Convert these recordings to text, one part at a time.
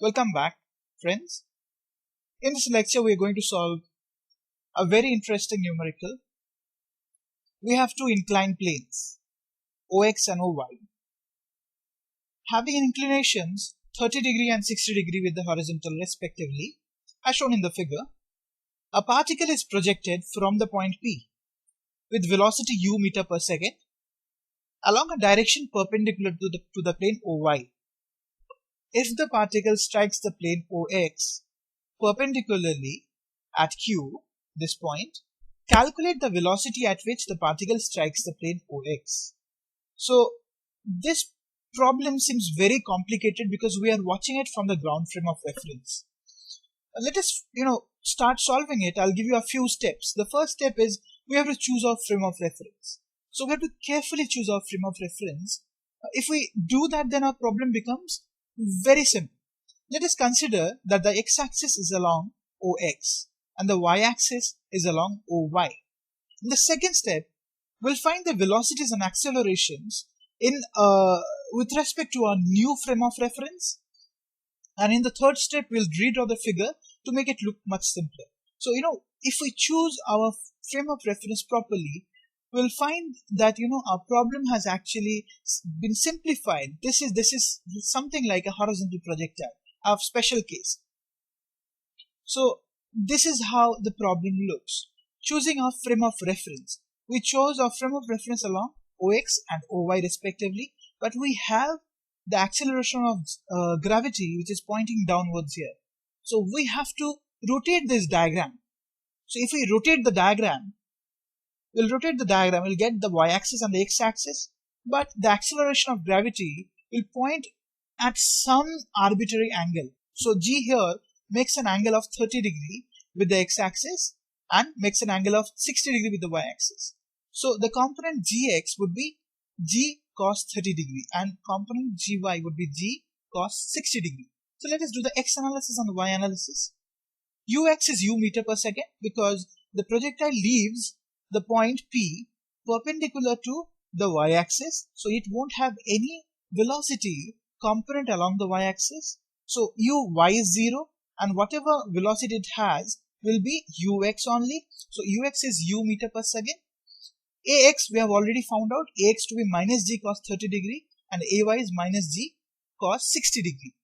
Welcome back, friends. In this lecture, we are going to solve a very interesting numerical. We have two inclined planes, OX and OY, having inclinations 30 degree and 60 degree with the horizontal respectively, as shown in the figure. A particle is projected from the point P with velocity u meter per second along a direction perpendicular to the plane OY. If the particle strikes the plane OX perpendicularly at Q, this point, calculate the velocity at which the particle strikes the plane OX. So this problem seems very complicated because we are watching it from the ground frame of reference. Let us, start solving it. I'll give you a few steps. The first step is we have to choose our frame of reference. So we have to carefully choose our frame of reference. If we do that, then our problem becomes very simple. Let us consider that the x-axis is along OX and the y-axis is along OY. In the second step, we'll find the velocities and accelerations with respect to our new frame of reference. And in the third step, we'll redraw the figure to make it look much simpler. So, if we choose our frame of reference properly, we'll find that, our problem has actually been simplified. This is something like a horizontal projectile, a special case. So, this is how the problem looks. Choosing our frame of reference. We chose our frame of reference along OX and OY respectively, but we have the acceleration of gravity which is pointing downwards here. So we have to rotate this diagram. So if we rotate the diagram, we'll get the y-axis and the x-axis, but the acceleration of gravity will point at some arbitrary angle. So G here makes an angle of 30 degree with the x-axis and makes an angle of 60 degree with the y-axis. So the component Gx would be G cos 30 degree and component Gy would be G cos 60 degree. So let us do the x analysis and the y analysis. Ux is u meter per second because the projectile leaves the point P perpendicular to the y-axis, so it won't have any velocity component along the y-axis. So uy is 0 and whatever velocity it has will be ux only. So ux is u meter per second. Ax we have already found out, Ax to be minus G cos 30 degree and Ay is minus G cos 60 degree.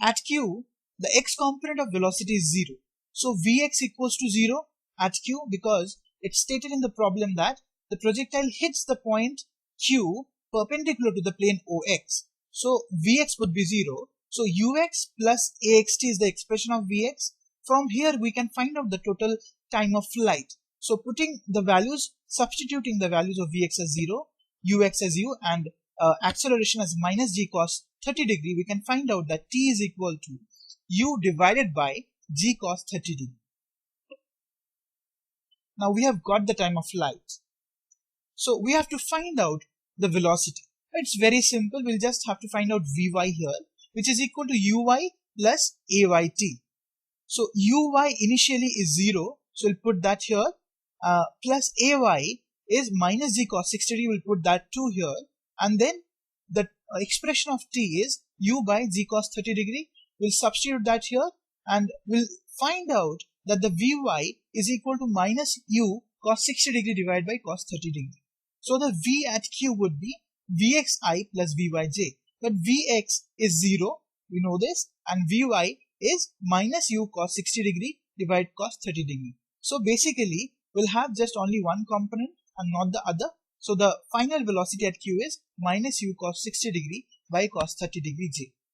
At Q, the x component of velocity is 0. So Vx equals to 0 at Q because it's stated in the problem that the projectile hits the point Q perpendicular to the plane OX. So Vx would be 0. So Ux plus Axt is the expression of Vx. From here we can find out the total time of flight. So substituting the values of Vx as 0, Ux as u and acceleration as minus G cos 30 degree, we can find out that t is equal to u divided by G cos 30 degree. Now we have got the time of flight. So we have to find out the velocity. It's very simple. We'll just have to find out Vy here, which is equal to Uy plus Ayt. So Uy initially is 0. So we'll put that here. Plus Ay is minus G cos 60 degree. We'll put that 2 here. And then the expression of t is u by G cos 30 degree. We'll substitute that here and we'll find out that the Vy is equal to minus u cos 60 degree divided by cos 30 degree. So the V at Q would be Vxi plus Vyj. But Vx is 0, we know this, and Vy is minus u cos 60 degree divided cos 30 degree. So basically, we'll have just only one component and not the other. So the final velocity at Q is minus u cos 60 degree by cos 30 degree j.